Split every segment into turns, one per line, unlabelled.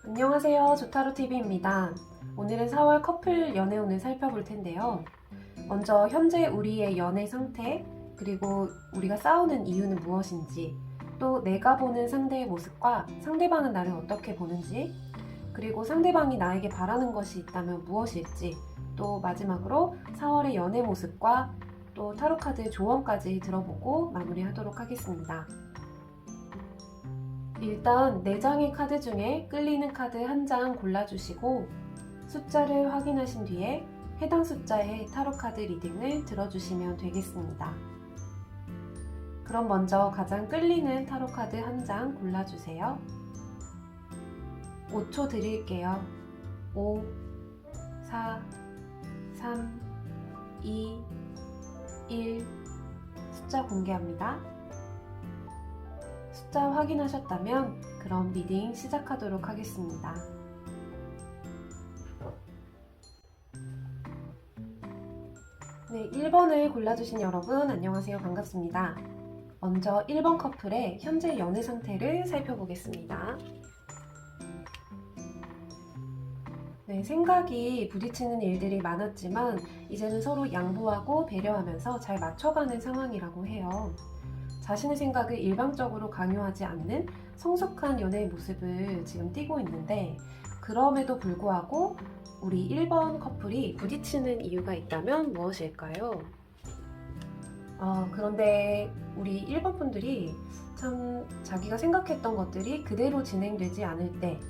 안녕하세요. 조타로TV입니다. 오늘은 4월 커플 연애운을 살펴볼 텐데요. 먼저 현재 우리의 연애 상태, 그리고 우리가 싸우는 이유는 무엇인지, 또 내가 보는 상대의 모습과 상대방은 나를 어떻게 보는지, 그리고 상대방이 나에게 바라는 것이 있다면 무엇일지, 또 마지막으로 4월의 연애 모습과 또 타로카드의 조언까지 들어보고 마무리하도록 하겠습니다. 일단 4장의 카드 중에 끌리는 카드 한 장 골라주시고 숫자를 확인하신 뒤에 해당 숫자의 타로카드 리딩을 들어주시면 되겠습니다. 그럼 먼저 가장 끌리는 타로카드 한 장 골라주세요. 5초 드릴게요. 5, 4, 3, 2, 1 숫자 공개합니다. 숫자 확인하셨다면 그럼 리딩 시작하도록 하겠습니다. 네, 1번을 골라주신 여러분 안녕하세요. 반갑습니다. 먼저 1번 커플의 현재 연애 상태를 살펴보겠습니다. 네, 생각이 부딪히는 일들이 많았지만 이제는 서로 양보하고 배려하면서 잘 맞춰가는 상황이라고 해요. 자신의 생각을 일방적으로 강요하지 않는 성숙한 연애의 모습을 지금 띠고 있는데, 그럼에도 불구하고 우리 1번 커플이 부딪히는 이유가 있다면 무엇일까요? 그런데 우리 1번 분들이 참 자기가 생각했던 것들이 그대로 진행되지 않을 때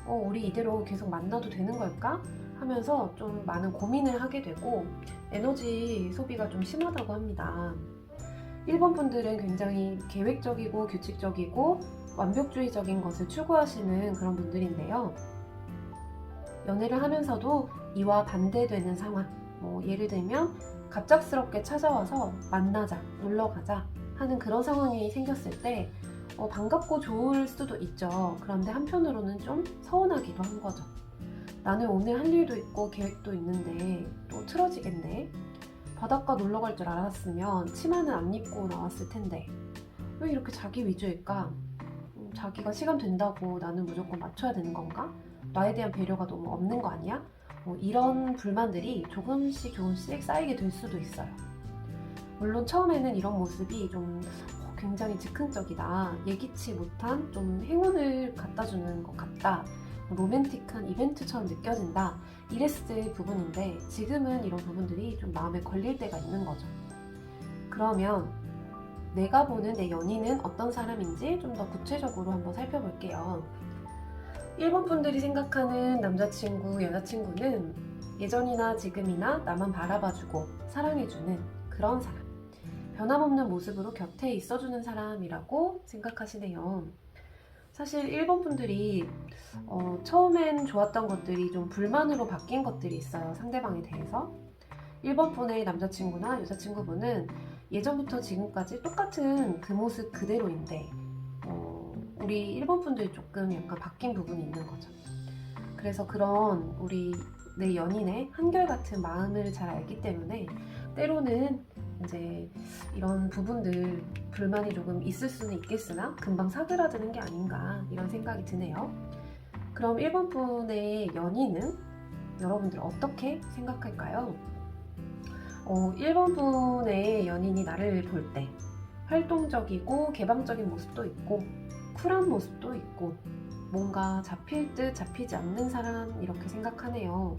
우리 이대로 계속 만나도 되는 걸까? 하면서 좀 많은 고민을 하게 되고 에너지 소비가 좀 심하다고 합니다. 1번 분들은 굉장히 계획적이고 규칙적이고 완벽주의적인 것을 추구하시는 그런 분들인데요. 연애를 하면서도 이와 반대되는 상황, 예를 들면 갑작스럽게 찾아와서 만나자, 놀러가자 하는 그런 상황이 생겼을 때 반갑고 좋을 수도 있죠. 그런데 한편으로는 좀 서운하기도 한 거죠. 나는 오늘 할 일도 있고 계획도 있는데 또 틀어지겠네. 바닷가 놀러 갈 줄 알았으면 치마는 안 입고 나왔을 텐데 왜 이렇게 자기 위주일까? 자기가 시간 된다고 나는 무조건 맞춰야 되는 건가? 나에 대한 배려가 너무 없는 거 아니야? 이런 불만들이 조금씩 쌓이게 될 수도 있어요. 물론 처음에는 이런 모습이 좀 굉장히 즉흥적이다, 예기치 못한 좀 행운을 갖다주는 것 같다, 로맨틱한 이벤트처럼 느껴진다, 이랬을 부분인데 지금은 이런 부분들이 좀 마음에 걸릴 때가 있는 거죠. 그러면 내가 보는 내 연인은 어떤 사람인지 좀 더 구체적으로 한번 살펴볼게요. 1번 분들이 생각하는 남자친구, 여자친구는 예전이나 지금이나 나만 바라봐주고 사랑해주는 그런 사람, 변함없는 모습으로 곁에 있어주는 사람이라고 생각하시네요. 사실 1번 분들이 처음엔 좋았던 것들이 좀 불만으로 바뀐 것들이 있어요. 상대방에 대해서. 1번 분의 남자친구나 여자친구분은 예전부터 지금까지 똑같은 그 모습 그대로인데 우리 1번 분들이 조금 약간 바뀐 부분이 있는 거죠. 그래서 그런 우리 내 연인의 한결같은 마음을 잘 알기 때문에 때로는 이제 이런 부분들 불만이 조금 있을 수는 있겠으나 금방 사그라드는 게 아닌가 이런 생각이 드네요. 그럼 1번 분의 연인은 여러분들 어떻게 생각할까요? 1번 분의 연인이 나를 볼 때 활동적이고 개방적인 모습도 있고 쿨한 모습도 있고 뭔가 잡힐 듯 잡히지 않는 사람 이렇게 생각하네요.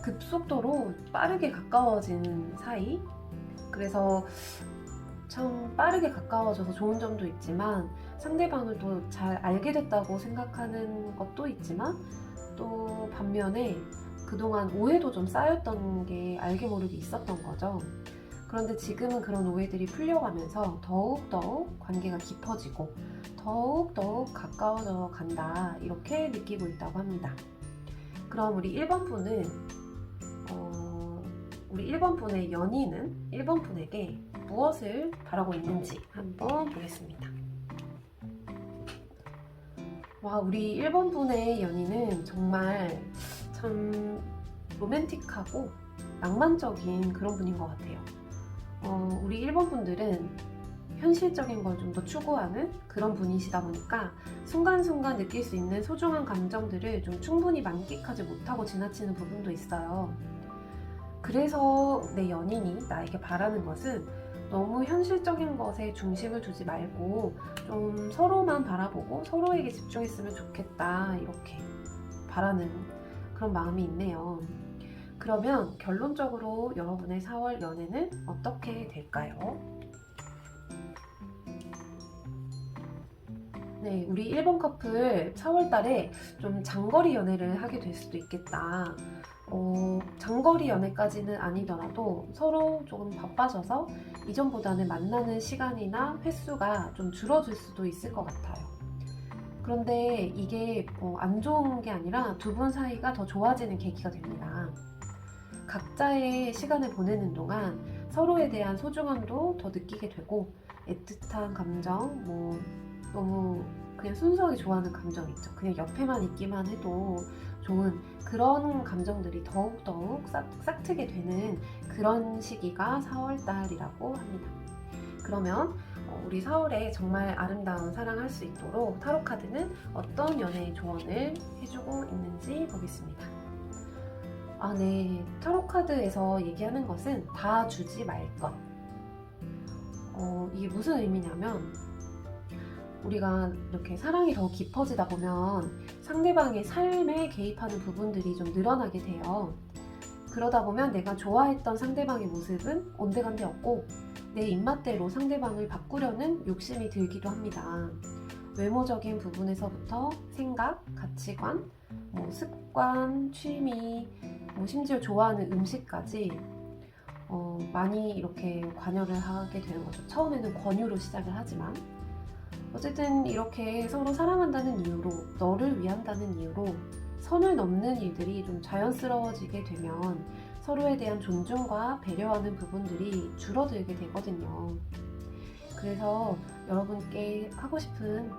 급속도로 빠르게 가까워지는 사이. 그래서 참 빠르게 가까워져서 좋은 점도 있지만 상대방을 또 잘 알게 됐다고 생각하는 것도 있지만 또 반면에 그동안 오해도 좀 쌓였던 게 알게 모르게 있었던 거죠. 그런데 지금은 그런 오해들이 풀려가면서 더욱더욱 관계가 깊어지고 더욱더욱 가까워져 간다 이렇게 느끼고 있다고 합니다. 그럼 우리 1번 분은 우리 1번 분의 연인은 1번 분에게 무엇을 바라고 있는지 한번 보겠습니다. 와, 우리 1번 분의 연인은 정말 참 로맨틱하고 낭만적인 그런 분인 것 같아요. 우리 1번 분들은 현실적인 걸 좀 더 추구하는 그런 분이시다 보니까 순간순간 느낄 수 있는 소중한 감정들을 좀 충분히 만끽하지 못하고 지나치는 부분도 있어요. 그래서 내 연인이 나에게 바라는 것은 너무 현실적인 것에 중심을 두지 말고 좀 서로만 바라보고 서로에게 집중했으면 좋겠다, 이렇게 바라는 그런 마음이 있네요. 그러면 결론적으로 여러분의 4월 연애는 어떻게 될까요? 네, 우리 1번 커플 4월 달에 좀 장거리 연애를 하게 될 수도 있겠다. 장거리 연애까지는 아니더라도 서로 조금 바빠져서 이전보다는 만나는 시간이나 횟수가 좀 줄어들 수도 있을 것 같아요. 그런데 이게 안 좋은 게 아니라 두 분 사이가 더 좋아지는 계기가 됩니다. 각자의 시간을 보내는 동안 서로에 대한 소중함도 더 느끼게 되고, 애틋한 감정, 너무 그냥 순수하게 좋아하는 감정 있죠. 그냥 옆에만 있기만 해도 좋은 그런 감정들이 더욱더욱 싹트게 되는 그런 시기가 4월달이라고 합니다. 그러면 우리 4월에 정말 아름다운 사랑할 수 있도록 타로카드는 어떤 연애의 조언을 해주고 있는지 보겠습니다. 네. 타로카드에서 얘기하는 것은 다 주지 말 것. 이게 무슨 의미냐면, 우리가 이렇게 사랑이 더 깊어지다 보면 상대방의 삶에 개입하는 부분들이 좀 늘어나게 돼요. 그러다 보면 내가 좋아했던 상대방의 모습은 온데간데 없고 내 입맛대로 상대방을 바꾸려는 욕심이 들기도 합니다. 외모적인 부분에서부터 생각, 가치관, 습관, 취미, 심지어 좋아하는 음식까지 많이 이렇게 관여를 하게 되는 거죠. 처음에는 권유로 시작을 하지만 어쨌든 이렇게 서로 사랑한다는 이유로, 너를 위한다는 이유로 선을 넘는 일들이 좀 자연스러워지게 되면 서로에 대한 존중과 배려하는 부분들이 줄어들게 되거든요. 그래서 여러분께 하고 싶은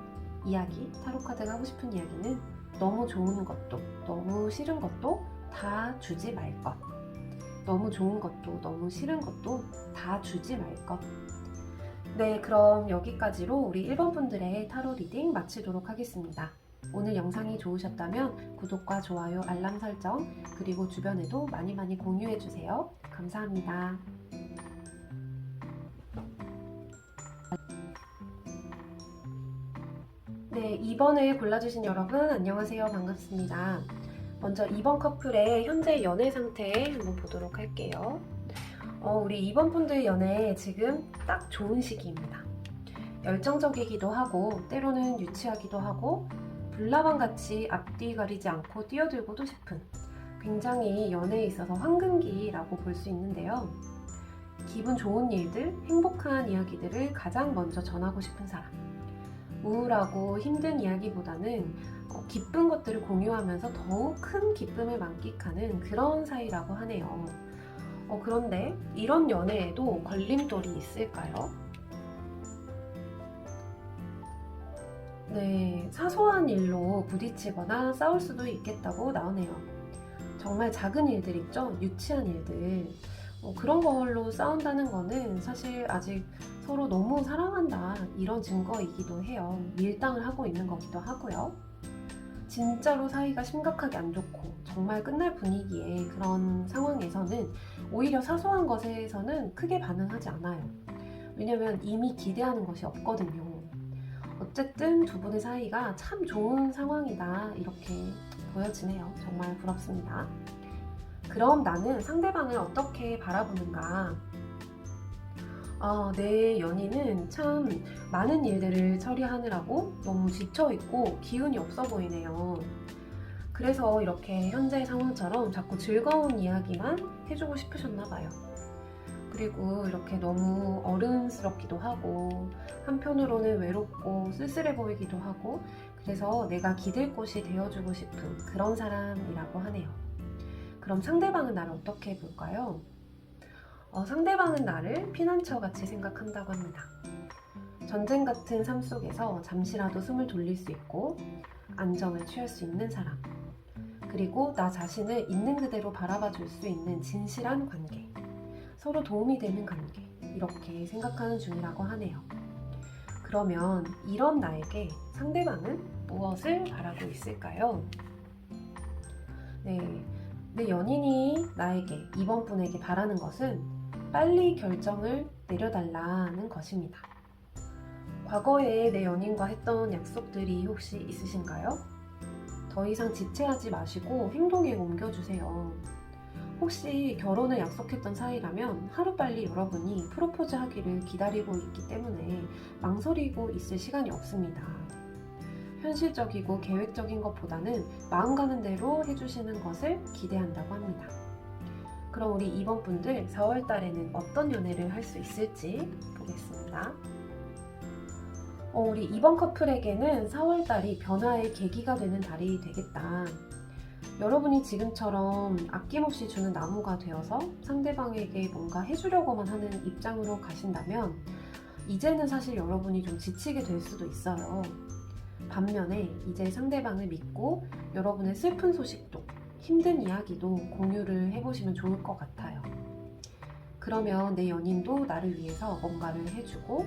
이야기, 타로카드가 하고 싶은 이야기는 너무 좋은 것도 너무 싫은 것도 다 주지 말 것. 너무 좋은 것도 너무 싫은 것도 다 주지 말 것. 네, 그럼 여기까지로 우리 1번 분들의 타로 리딩 마치도록 하겠습니다. 오늘 영상이 좋으셨다면 구독과 좋아요, 알람 설정, 그리고 주변에도 많이 공유해주세요. 감사합니다. 네, 2번을 골라주신 여러분 안녕하세요. 반갑습니다. 먼저 2번 커플의 현재 연애 상태 한번 보도록 할게요. 우리 2번 분들 연애 지금 딱 좋은 시기입니다. 열정적이기도 하고 때로는 유치하기도 하고 불나방같이 앞뒤 가리지 않고 뛰어들고도 싶은, 굉장히 연애에 있어서 황금기라고 볼 수 있는데요. 기분 좋은 일들, 행복한 이야기들을 가장 먼저 전하고 싶은 사람. 우울하고 힘든 이야기보다는 기쁜 것들을 공유하면서 더욱 큰 기쁨을 만끽하는 그런 사이라고 하네요. 그런데 이런 연애에도 걸림돌이 있을까요? 네, 사소한 일로 부딪히거나 싸울 수도 있겠다고 나오네요. 정말 작은 일들 있죠? 유치한 일들. 그런 걸로 싸운다는 거는 사실 아직 서로 너무 사랑한다, 이런 증거이기도 해요. 밀당을 하고 있는 거기도 하고요. 진짜로 사이가 심각하게 안 좋고 정말 끝날 분위기의 그런 상황에서는 오히려 사소한 것에서는 크게 반응하지 않아요. 왜냐면 이미 기대하는 것이 없거든요. 어쨌든 두 분의 사이가 참 좋은 상황이다, 이렇게 보여지네요. 정말 부럽습니다. 그럼 나는 상대방을 어떻게 바라보는가? 내 연인은 참 많은 일들을 처리하느라고 너무 지쳐있고 기운이 없어 보이네요. 그래서 이렇게 현재 상황처럼 자꾸 즐거운 이야기만 해주고 싶으셨나봐요. 그리고 이렇게 너무 어른스럽기도 하고 한편으로는 외롭고 쓸쓸해 보이기도 하고, 그래서 내가 기댈 곳이 되어주고 싶은 그런 사람이라고 하네요. 그럼 상대방은 나를 어떻게 볼까요? 상대방은 나를 피난처같이 생각한다고 합니다. 전쟁 같은 삶 속에서 잠시라도 숨을 돌릴 수 있고 안정을 취할 수 있는 사람, 그리고 나 자신을 있는 그대로 바라봐 줄 수 있는 진실한 관계, 서로 도움이 되는 관계, 이렇게 생각하는 중이라고 하네요. 그러면 이런 나에게 상대방은 무엇을 바라고 있을까요? 네, 내 연인이 나에게, 이번 분에게 바라는 것은 빨리 결정을 내려달라는 것입니다. 과거에 내 연인과 했던 약속들이 혹시 있으신가요? 더 이상 지체하지 마시고 행동에 옮겨주세요. 혹시 결혼을 약속했던 사이라면 하루빨리 여러분이 프로포즈 하기를 기다리고 있기 때문에 망설이고 있을 시간이 없습니다. 현실적이고 계획적인 것보다는 마음 가는 대로 해주시는 것을 기대한다고 합니다. 그럼 우리 이번 분들 4월 달에는 어떤 연애를 할 수 있을지 보겠습니다. 우리 이번 커플에게는 4월 달이 변화의 계기가 되는 달이 되겠다. 여러분이 지금처럼 아낌없이 주는 나무가 되어서 상대방에게 뭔가 해주려고만 하는 입장으로 가신다면 이제는 사실 여러분이 좀 지치게 될 수도 있어요. 반면에 이제 상대방을 믿고 여러분의 슬픈 소식도 힘든 이야기도 공유를 해보시면 좋을 것 같아요. 그러면 내 연인도 나를 위해서 뭔가를 해주고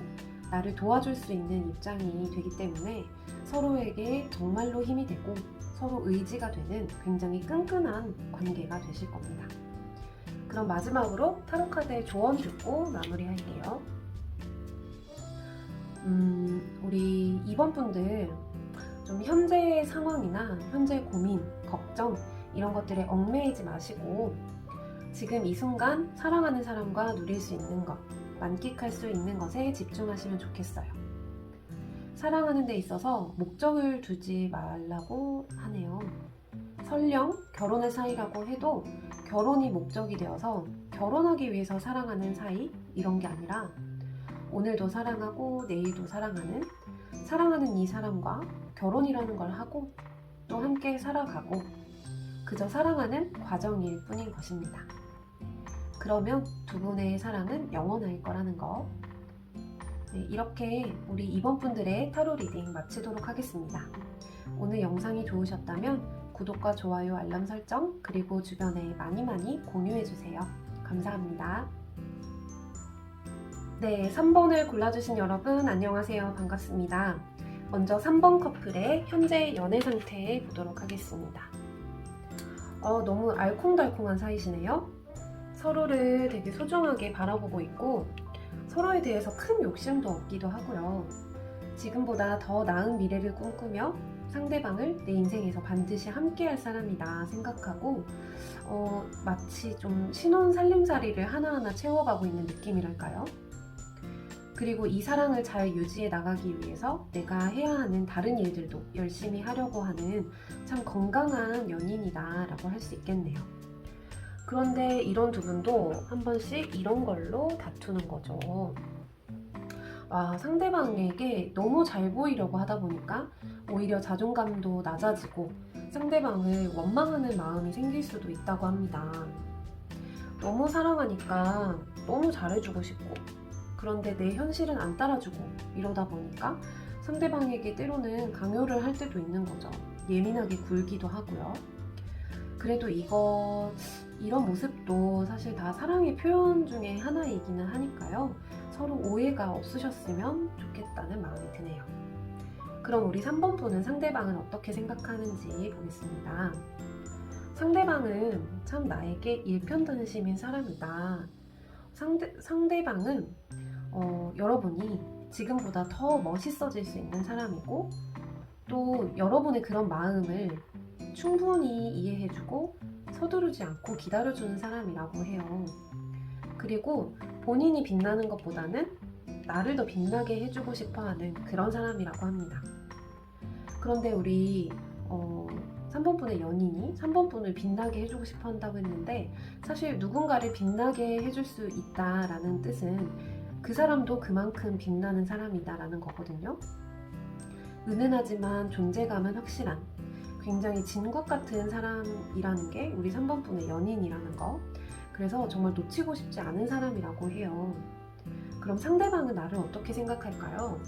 나를 도와줄 수 있는 입장이 되기 때문에 서로에게 정말로 힘이 되고 서로 의지가 되는 굉장히 끈끈한 관계가 되실 겁니다. 그럼 마지막으로 타로 카드의 조언 듣고 마무리할게요. 우리 이번 분들 좀 현재의 상황이나 현재 고민, 걱정 이런 것들에 얽매이지 마시고 지금 이 순간 사랑하는 사람과 누릴 수 있는 것, 만끽할 수 있는 것에 집중하시면 좋겠어요. 사랑하는 데 있어서 목적을 두지 말라고 하네요. 설령 결혼할 사이라고 해도 결혼이 목적이 되어서 결혼하기 위해서 사랑하는 사이 이런 게 아니라 오늘도 사랑하고 내일도 사랑하는 이 사람과 결혼이라는 걸 하고 또 함께 살아가고 그저 사랑하는 과정일 뿐인 것입니다. 그러면 두 분의 사랑은 영원할 거라는 거. 네, 이렇게 우리 이번 분들의 타로 리딩 마치도록 하겠습니다. 오늘 영상이 좋으셨다면 구독과 좋아요, 알람 설정 그리고 주변에 많이 공유해주세요. 감사합니다. 네, 3번을 골라주신 여러분 안녕하세요. 반갑습니다. 먼저 3번 커플의 현재 연애 상태 보도록 하겠습니다. 너무 알콩달콩한 사이시네요. 서로를 되게 소중하게 바라보고 있고 서로에 대해서 큰 욕심도 없기도 하고요. 지금보다 더 나은 미래를 꿈꾸며 상대방을 내 인생에서 반드시 함께할 사람이다 생각하고 마치 좀 신혼 살림살이를 하나하나 채워가고 있는 느낌이랄까요? 그리고 이 사랑을 잘 유지해 나가기 위해서 내가 해야 하는 다른 일들도 열심히 하려고 하는 참 건강한 연인이다 라고 할 수 있겠네요. 그런데 이런 두 분도 한 번씩 이런 걸로 다투는 거죠. 상대방에게 너무 잘 보이려고 하다 보니까 오히려 자존감도 낮아지고 상대방을 원망하는 마음이 생길 수도 있다고 합니다. 너무 사랑하니까 너무 잘해주고 싶고 그런데 내 현실은 안 따라주고 이러다 보니까 상대방에게 때로는 강요를 할 때도 있는 거죠. 예민하게 굴기도 하고요. 그래도 이런 모습도 사실 다 사랑의 표현 중에 하나이기는 하니까요. 서로 오해가 없으셨으면 좋겠다는 마음이 드네요. 그럼 우리 3번 분은 상대방은 어떻게 생각하는지 보겠습니다. 상대방은 참 나에게 일편단심인 사람이다. 상대방은 여러분이 지금보다 더 멋있어질 수 있는 사람이고 또 여러분의 그런 마음을 충분히 이해해주고 서두르지 않고 기다려주는 사람이라고 해요. 그리고 본인이 빛나는 것보다는 나를 더 빛나게 해주고 싶어하는 그런 사람이라고 합니다. 그런데 우리 3번 분의 연인이 3번 분을 빛나게 해주고 싶어 한다고 했는데 사실 누군가를 빛나게 해줄 수 있다라는 뜻은 그 사람도 그만큼 빛나는 사람이다라는 거거든요. 은은하지만 존재감은 확실한 굉장히 진국 같은 사람이라는 게 우리 3번 분의 연인이라는 거. 그래서 정말 놓치고 싶지 않은 사람이라고 해요. 그럼 상대방은 나를 어떻게 생각할까요?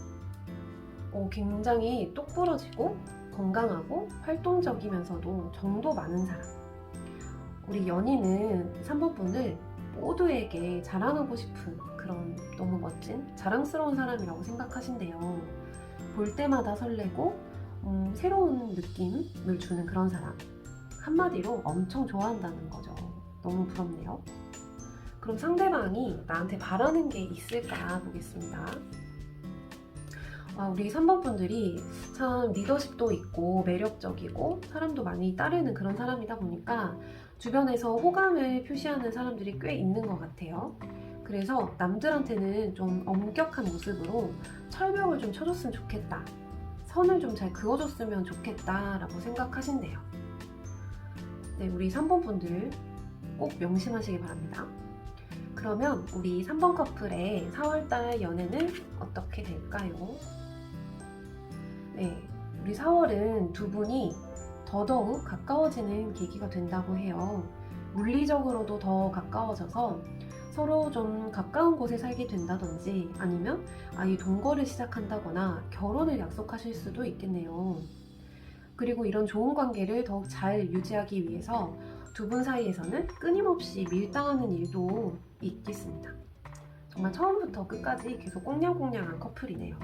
굉장히 똑부러지고 건강하고 활동적이면서도 정도 많은 사람. 우리 연인은 3번 분을 모두에게 자랑하고 싶은 그런 너무 멋진 자랑스러운 사람이라고 생각하신대요. 볼 때마다 설레고 새로운 느낌을 주는 그런 사람. 한마디로 엄청 좋아한다는 거죠. 너무 부럽네요. 그럼 상대방이 나한테 바라는 게 있을까 보겠습니다. 우리 3번 분들이 참 리더십도 있고 매력적이고 사람도 많이 따르는 그런 사람이다 보니까 주변에서 호감을 표시하는 사람들이 꽤 있는 것 같아요. 그래서 남들한테는 좀 엄격한 모습으로 철벽을 좀 쳐줬으면 좋겠다. 선을 좀 잘 그어줬으면 좋겠다 라고 생각하신대요. 네, 우리 3번 분들 꼭 명심하시기 바랍니다. 그러면 우리 3번 커플의 4월달 연애는 어떻게 될까요? 네, 우리 4월은 두 분이 더더욱 가까워지는 계기가 된다고 해요. 물리적으로도 더 가까워져서 서로 좀 가까운 곳에 살게 된다든지 아니면 아예 동거를 시작한다거나 결혼을 약속하실 수도 있겠네요. 그리고 이런 좋은 관계를 더욱 잘 유지하기 위해서 두 분 사이에서는 끊임없이 밀당하는 일도 있겠습니다. 정말 처음부터 끝까지 계속 꽁냥꽁냥한 커플이네요.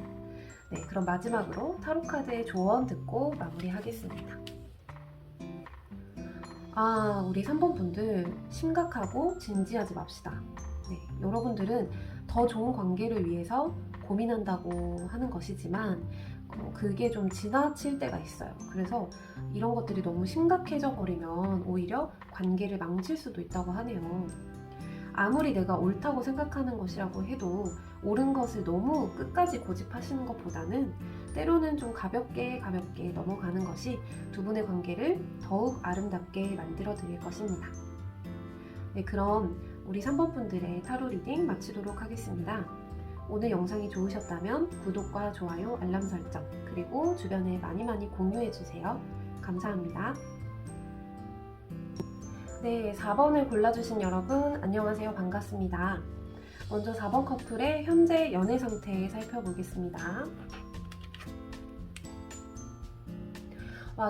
네, 그럼 마지막으로 타로카드의 조언 듣고 마무리하겠습니다. 우리 3번 분들 심각하고 진지하지 맙시다. 네, 여러분들은 더 좋은 관계를 위해서 고민한다고 하는 것이지만 그게 좀 지나칠 때가 있어요. 그래서 이런 것들이 너무 심각해져 버리면 오히려 관계를 망칠 수도 있다고 하네요. 아무리 내가 옳다고 생각하는 것이라고 해도 옳은 것을 너무 끝까지 고집하시는 것보다는 때로는 좀 가볍게 넘어가는 것이 두 분의 관계를 더욱 아름답게 만들어 드릴 것입니다. 네, 그럼 우리 3번 분들의 타로 리딩 마치도록 하겠습니다. 오늘 영상이 좋으셨다면 구독과 좋아요, 알람 설정, 그리고 주변에 많이 공유해주세요. 감사합니다. 네, 4번을 골라주신 여러분 안녕하세요. 반갑습니다. 먼저 4번 커플의 현재 연애 상태 살펴보겠습니다.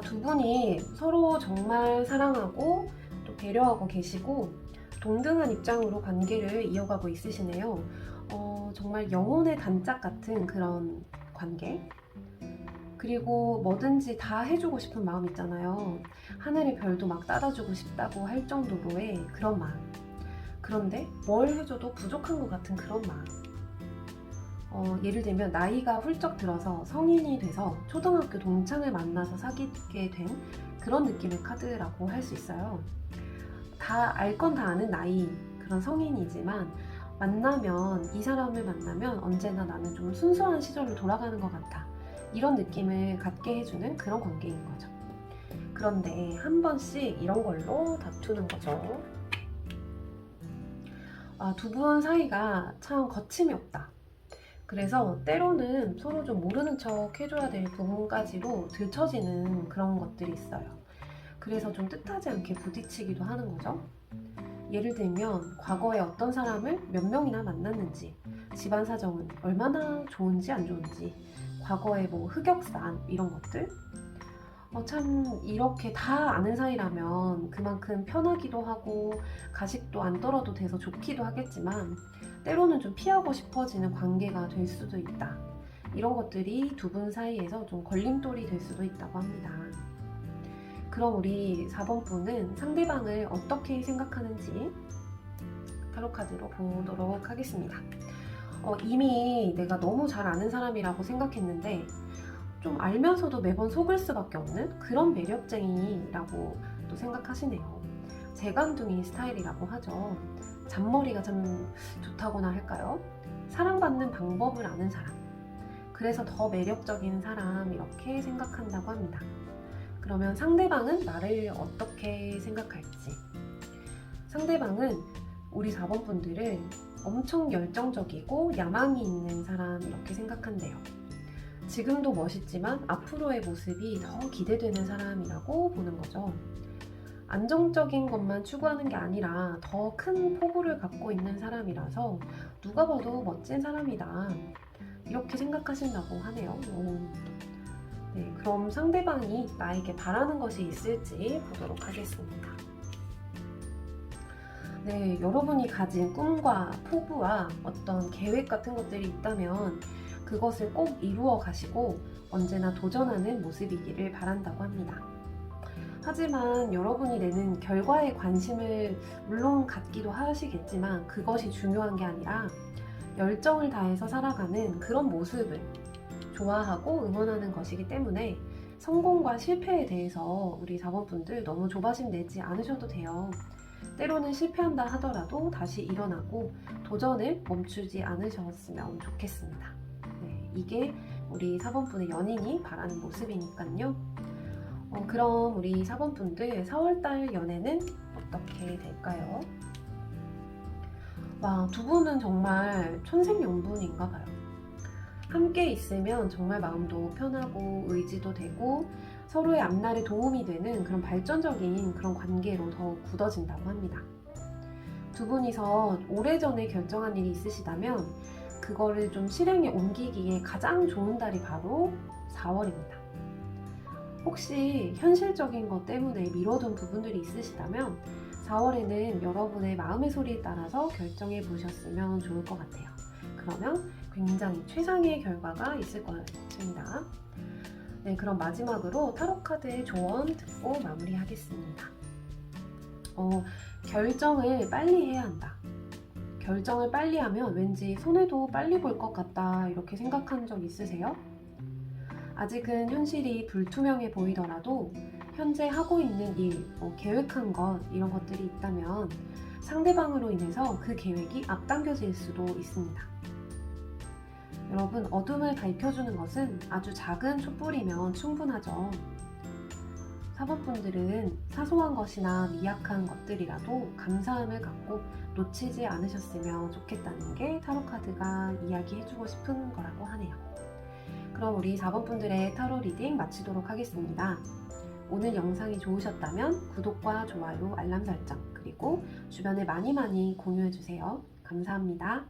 두 분이 서로 정말 사랑하고 또 배려하고 계시고 동등한 입장으로 관계를 이어가고 있으시네요. 정말 영혼의 단짝 같은 그런 관계. 그리고 뭐든지 다 해주고 싶은 마음 있잖아요. 하늘의 별도 막 따다주고 싶다고 할 정도로의 그런 마음. 그런데 뭘 해줘도 부족한 것 같은 그런 마음. 예를 들면 나이가 훌쩍 들어서 성인이 돼서 초등학교 동창을 만나서 사귀게 된 그런 느낌의 카드라고 할 수 있어요. 다 알 건 다 아는 나이, 그런 성인이지만 이 사람을 만나면 언제나 나는 좀 순수한 시절로 돌아가는 것 같아. 이런 느낌을 갖게 해주는 그런 관계인 거죠. 그런데 한 번씩 이런 걸로 다투는 거죠. 두 분 사이가 참 거침이 없다. 그래서 때로는 서로 좀 모르는 척 해줘야 될 부분까지로 들춰지는 그런 것들이 있어요. 그래서 좀 뜻하지 않게 부딪히기도 하는 거죠. 예를 들면 과거에 어떤 사람을 몇 명이나 만났는지, 집안 사정은 얼마나 좋은지 안 좋은지, 과거의 흑역사 이런 것들. 참 이렇게 다 아는 사이라면 그만큼 편하기도 하고 가식도 안 떨어도 돼서 좋기도 하겠지만 때로는 좀 피하고 싶어지는 관계가 될 수도 있다. 이런 것들이 두 분 사이에서 좀 걸림돌이 될 수도 있다고 합니다. 그럼 우리 4번 분은 상대방을 어떻게 생각하는지 타로카드로 보도록 하겠습니다. 이미 내가 너무 잘 아는 사람이라고 생각했는데 좀 알면서도 매번 속을 수밖에 없는 그런 매력쟁이라고 또 생각하시네요. 재간둥이 스타일이라고 하죠. 잔머리가 참 좋다고나 할까요? 사랑받는 방법을 아는 사람. 그래서 더 매력적인 사람 이렇게 생각한다고 합니다. 그러면 상대방은 나를 어떻게 생각할지. 상대방은 우리 4번 분들을 엄청 열정적이고 야망이 있는 사람 이렇게 생각한대요. 지금도 멋있지만 앞으로의 모습이 더 기대되는 사람이라고 보는 거죠. 안정적인 것만 추구하는 게 아니라 더 큰 포부를 갖고 있는 사람이라서 누가 봐도 멋진 사람이다. 이렇게 생각하신다고 하네요. 네, 그럼 상대방이 나에게 바라는 것이 있을지 보도록 하겠습니다. 네, 여러분이 가진 꿈과 포부와 어떤 계획 같은 것들이 있다면 그것을 꼭 이루어 가시고 언제나 도전하는 모습이기를 바란다고 합니다. 하지만 여러분이 내는 결과에 관심을 물론 갖기도 하시겠지만 그것이 중요한 게 아니라 열정을 다해서 살아가는 그런 모습을 좋아하고 응원하는 것이기 때문에 성공과 실패에 대해서 우리 4번분들 너무 조바심 내지 않으셔도 돼요. 때로는 실패한다 하더라도 다시 일어나고 도전을 멈추지 않으셨으면 좋겠습니다. 네, 이게 우리 4번분의 연인이 바라는 모습이니까요. 그럼 우리 4번분들 4월달 연애는 어떻게 될까요? 와, 두 분은 정말 천생연분인가 봐요. 함께 있으면 정말 마음도 편하고 의지도 되고 서로의 앞날에 도움이 되는 그런 발전적인 그런 관계로 더욱 굳어진다고 합니다. 두 분이서 오래전에 결정한 일이 있으시다면 그거를 좀 실행에 옮기기에 가장 좋은 달이 바로 4월입니다. 혹시 현실적인 것 때문에 미뤄둔 부분들이 있으시다면 4월에는 여러분의 마음의 소리에 따라서 결정해 보셨으면 좋을 것 같아요. 그러면 굉장히 최상의 결과가 있을 것입니다. 네, 그럼 마지막으로 타로카드의 조언 듣고 마무리하겠습니다. 결정을 빨리 해야 한다. 결정을 빨리 하면 왠지 손해도 빨리 볼 것 같다 이렇게 생각한 적 있으세요? 아직은 현실이 불투명해 보이더라도 현재 하고 있는 일, 계획한 것 이런 것들이 있다면 상대방으로 인해서 그 계획이 앞당겨질 수도 있습니다. 여러분, 어둠을 밝혀주는 것은 아주 작은 촛불이면 충분하죠. 4번분들은 사소한 것이나 미약한 것들이라도 감사함을 갖고 놓치지 않으셨으면 좋겠다는 게 타로카드가 이야기해주고 싶은 거라고 하네요. 그럼 우리 4번분들의 타로 리딩 마치도록 하겠습니다. 오늘 영상이 좋으셨다면 구독과 좋아요, 알람 설정, 그리고 주변에 많이 공유해주세요. 감사합니다.